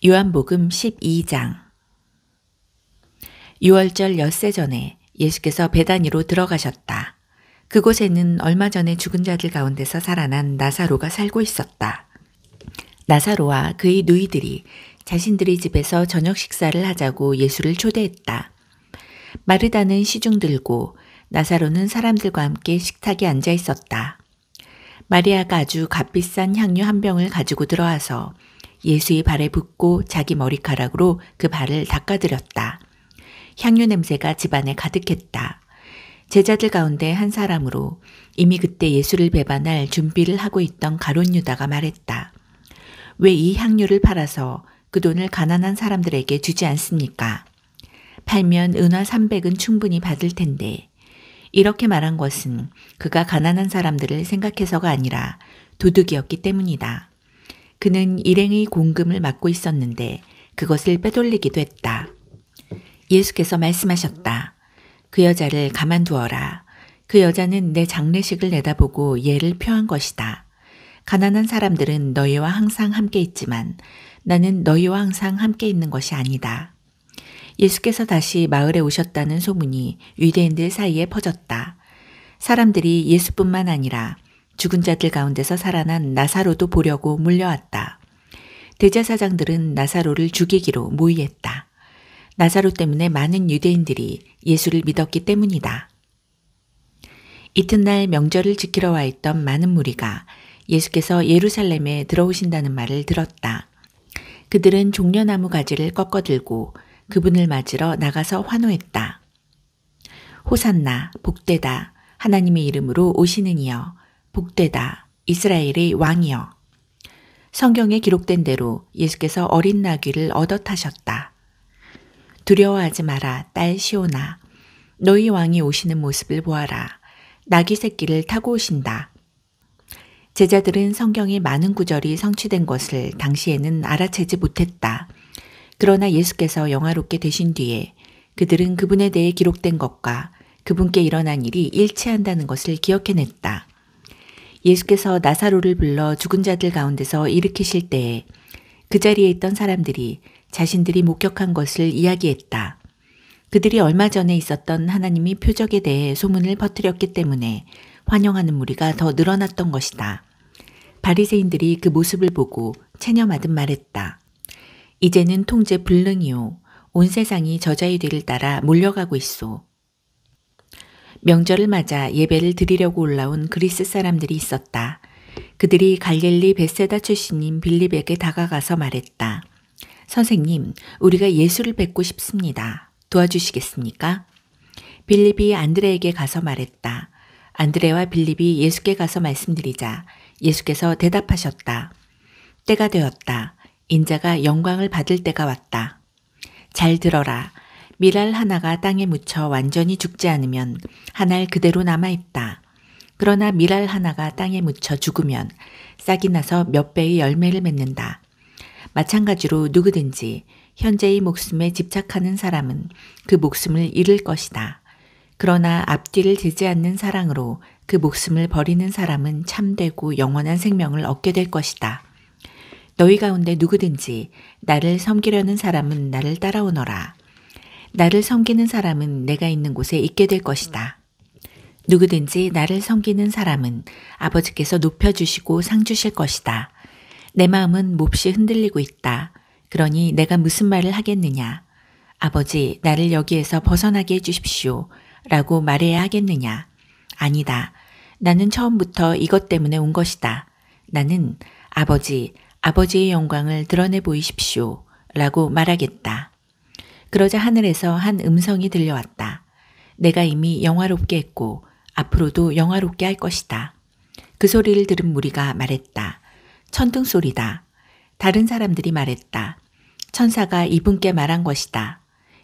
요한복음 12장. 유월절 엿새 전에 예수께서 베다니로 들어가셨다. 그곳에는 얼마 전에 죽은 자들 가운데서 살아난 나사로가 살고 있었다. 나사로와 그의 누이들이 자신들의 집에서 저녁 식사를 하자고 예수를 초대했다. 마르다는 시중 들고 나사로는 사람들과 함께 식탁에 앉아 있었다. 마리아가 아주 값비싼 향유 한 병을 가지고 들어와서 예수의 발에 붓고 자기 머리카락으로 그 발을 닦아드렸다. 향유 냄새가 집안에 가득했다. 제자들 가운데 한 사람으로 이미 그때 예수를 배반할 준비를 하고 있던 가룟 유다가 말했다. 왜 이 향유를 팔아서 그 돈을 가난한 사람들에게 주지 않습니까? 팔면 은화 300은 충분히 받을 텐데. 이렇게 말한 것은 그가 가난한 사람들을 생각해서가 아니라 도둑이었기 때문이다. 그는 일행의 공금을 맡고 있었는데 그것을 빼돌리기도 했다. 예수께서 말씀하셨다. 그 여자를 가만두어라. 그 여자는 내 장례식을 내다보고 예를 표한 것이다. 가난한 사람들은 너희와 항상 함께 있지만 나는 너희와 항상 함께 있는 것이 아니다. 예수께서 다시 마을에 오셨다는 소문이 유대인들 사이에 퍼졌다. 사람들이 예수뿐만 아니라 죽은 자들 가운데서 살아난 나사로도 보려고 몰려왔다. 대제사장들은 나사로를 죽이기로 모의했다. 나사로 때문에 많은 유대인들이 예수를 믿었기 때문이다. 이튿날 명절을 지키러 와 있던 많은 무리가 예수께서 예루살렘에 들어오신다는 말을 들었다. 그들은 종려나무 가지를 꺾어들고 그분을 맞으러 나가서 환호했다. 호산나, 복되다, 하나님의 이름으로 오시는 이여, 복되다, 이스라엘의 왕이여. 성경에 기록된 대로 예수께서 어린 나귀를 얻어 타셨다. 두려워하지 마라, 딸 시온아. 너희 왕이 오시는 모습을 보아라. 나귀 새끼를 타고 오신다. 제자들은 성경의 많은 구절이 성취된 것을 당시에는 알아채지 못했다. 그러나 예수께서 영화롭게 되신 뒤에 그들은 그분에 대해 기록된 것과 그분께 일어난 일이 일치한다는 것을 기억해냈다. 예수께서 나사로를 불러 죽은 자들 가운데서 일으키실 때에 그 자리에 있던 사람들이 자신들이 목격한 것을 이야기했다. 그들이 얼마 전에 있었던 하나님의 표적에 대해 소문을 퍼뜨렸기 때문에 환영하는 무리가 더 늘어났던 것이다. 바리새인들이 그 모습을 보고 체념하듯 말했다. 이제는 통제 불능이요. 온 세상이 저자의 뒤를 따라 몰려가고 있소. 명절을 맞아 예배를 드리려고 올라온 그리스 사람들이 있었다. 그들이 갈릴리 벳세다 출신인 빌립에게 다가가서 말했다. 선생님, 우리가 예수를 뵙고 싶습니다. 도와주시겠습니까? 빌립이 안드레에게 가서 말했다. 안드레와 빌립이 예수께 가서 말씀드리자 예수께서 대답하셨다. 때가 되었다. 인자가 영광을 받을 때가 왔다. 잘 들어라. 밀알 하나가 땅에 묻혀 완전히 죽지 않으면 한 알 그대로 남아있다. 그러나 밀알 하나가 땅에 묻혀 죽으면 싹이 나서 몇 배의 열매를 맺는다. 마찬가지로 누구든지 현재의 목숨에 집착하는 사람은 그 목숨을 잃을 것이다. 그러나 앞뒤를 재지 않는 사랑으로 그 목숨을 버리는 사람은 참되고 영원한 생명을 얻게 될 것이다. 너희 가운데 누구든지 나를 섬기려는 사람은 나를 따라오너라. 나를 섬기는 사람은 내가 있는 곳에 있게 될 것이다. 누구든지 나를 섬기는 사람은 아버지께서 높여주시고 상 주실 것이다. 내 마음은 몹시 흔들리고 있다. 그러니 내가 무슨 말을 하겠느냐. 아버지, 나를 여기에서 벗어나게 해주십시오. 라고 말해야 하겠느냐. 아니다. 나는 처음부터 이것 때문에 온 것이다. 나는 아버지의 영광을 드러내 보이십시오. 라고 말하겠다. 그러자 하늘에서 한 음성이 들려왔다. 내가 이미 영화롭게 했고 앞으로도 영화롭게 할 것이다. 그 소리를 들은 무리가 말했다. 천둥 소리다. 다른 사람들이 말했다. 천사가 이분께 말한 것이다.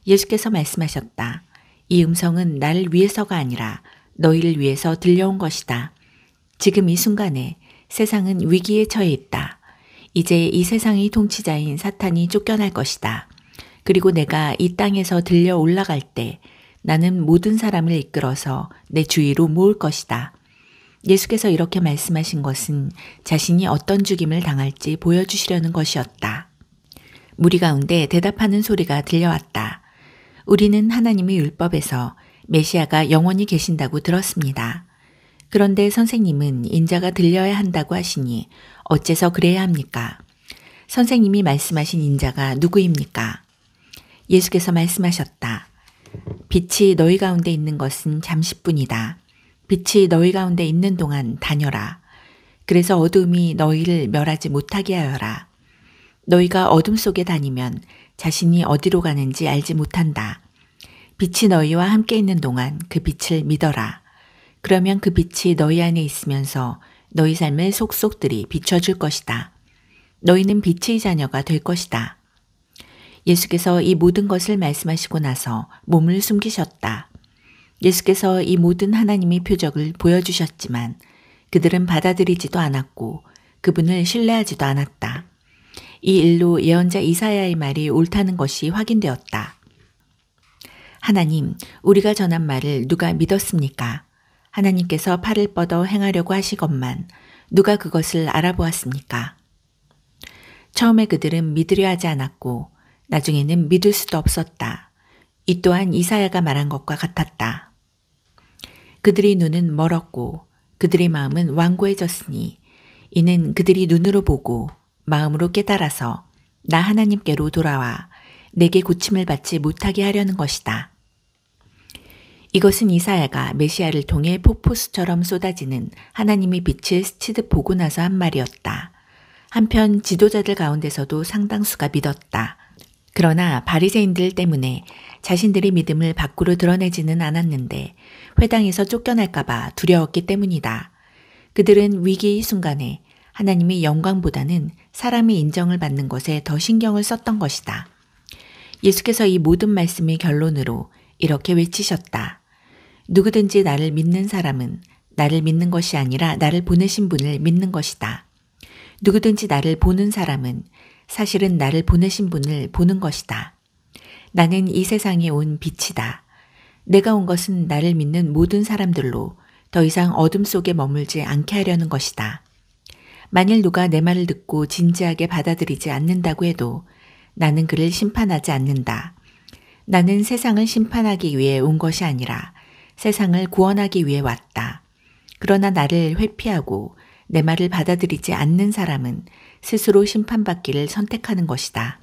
예수께서 말씀하셨다. 이 음성은 나를 위해서가 아니라 너희를 위해서 들려온 것이다. 지금 이 순간에 세상은 위기에 처해 있다. 이제 이 세상의 통치자인 사탄이 쫓겨날 것이다. 그리고 내가 이 땅에서 들려 올라갈 때 나는 모든 사람을 이끌어서 내 주위로 모을 것이다. 예수께서 이렇게 말씀하신 것은 자신이 어떤 죽임을 당할지 보여주시려는 것이었다. 무리 가운데 대답하는 소리가 들려왔다. 우리는 하나님의 율법에서 메시아가 영원히 계신다고 들었습니다. 그런데 선생님은 인자가 들려야 한다고 하시니 어째서 그래야 합니까? 선생님이 말씀하신 인자가 누구입니까? 예수께서 말씀하셨다. 빛이 너희 가운데 있는 것은 잠시뿐이다. 빛이 너희 가운데 있는 동안 다녀라. 그래서 어둠이 너희를 멸하지 못하게 하여라. 너희가 어둠 속에 다니면 자신이 어디로 가는지 알지 못한다. 빛이 너희와 함께 있는 동안 그 빛을 믿어라. 그러면 그 빛이 너희 안에 있으면서 너희 삶의 속속들이 비춰줄 것이다. 너희는 빛의 자녀가 될 것이다. 예수께서 이 모든 것을 말씀하시고 나서 몸을 숨기셨다. 예수께서 이 모든 하나님의 표적을 보여주셨지만 그들은 받아들이지도 않았고 그분을 신뢰하지도 않았다. 이 일로 예언자 이사야의 말이 옳다는 것이 확인되었다. 하나님, 우리가 전한 말을 누가 믿었습니까? 하나님께서 팔을 뻗어 행하려고 하시건만 누가 그것을 알아보았습니까? 처음에 그들은 믿으려 하지 않았고 나중에는 믿을 수도 없었다. 이 또한 이사야가 말한 것과 같았다. 그들의 눈은 멀었고 그들의 마음은 완고해졌으니 이는 그들이 눈으로 보고 마음으로 깨달아서 나 하나님께로 돌아와 내게 고침을 받지 못하게 하려는 것이다. 이것은 이사야가 메시아를 통해 폭포수처럼 쏟아지는 하나님의 빛을 스치듯 보고 나서 한 말이었다. 한편 지도자들 가운데서도 상당수가 믿었다. 그러나 바리새인들 때문에 자신들의 믿음을 밖으로 드러내지는 않았는데 회당에서 쫓겨날까 봐 두려웠기 때문이다. 그들은 위기의 순간에 하나님의 영광보다는 사람의 인정을 받는 것에 더 신경을 썼던 것이다. 예수께서 이 모든 말씀의 결론으로 이렇게 외치셨다. 누구든지 나를 믿는 사람은 나를 믿는 것이 아니라 나를 보내신 분을 믿는 것이다. 누구든지 나를 보는 사람은 사실은 나를 보내신 분을 보는 것이다. 나는 이 세상에 온 빛이다. 내가 온 것은 나를 믿는 모든 사람들로 더 이상 어둠 속에 머물지 않게 하려는 것이다. 만일 누가 내 말을 듣고 진지하게 받아들이지 않는다고 해도 나는 그를 심판하지 않는다. 나는 세상을 심판하기 위해 온 것이 아니라 세상을 구원하기 위해 왔다. 그러나 나를 회피하고 내 말을 받아들이지 않는 사람은 스스로 심판받기를 선택하는 것이다.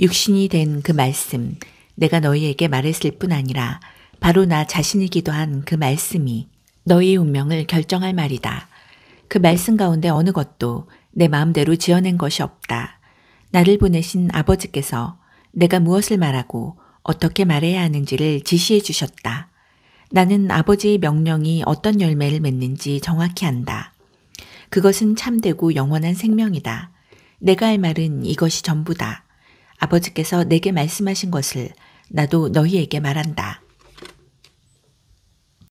육신이 된 그 말씀, 내가 너희에게 말했을 뿐 아니라 바로 나 자신이기도 한 그 말씀이 너희의 운명을 결정할 말이다. 그 말씀 가운데 어느 것도 내 마음대로 지어낸 것이 없다. 나를 보내신 아버지께서 내가 무엇을 말하고 어떻게 말해야 하는지를 지시해 주셨다. 나는 아버지의 명령이 어떤 열매를 맺는지 정확히 안다. 그것은 참되고 영원한 생명이다. 내가 할 말은 이것이 전부다. 아버지께서 내게 말씀하신 것을 나도 너희에게 말한다.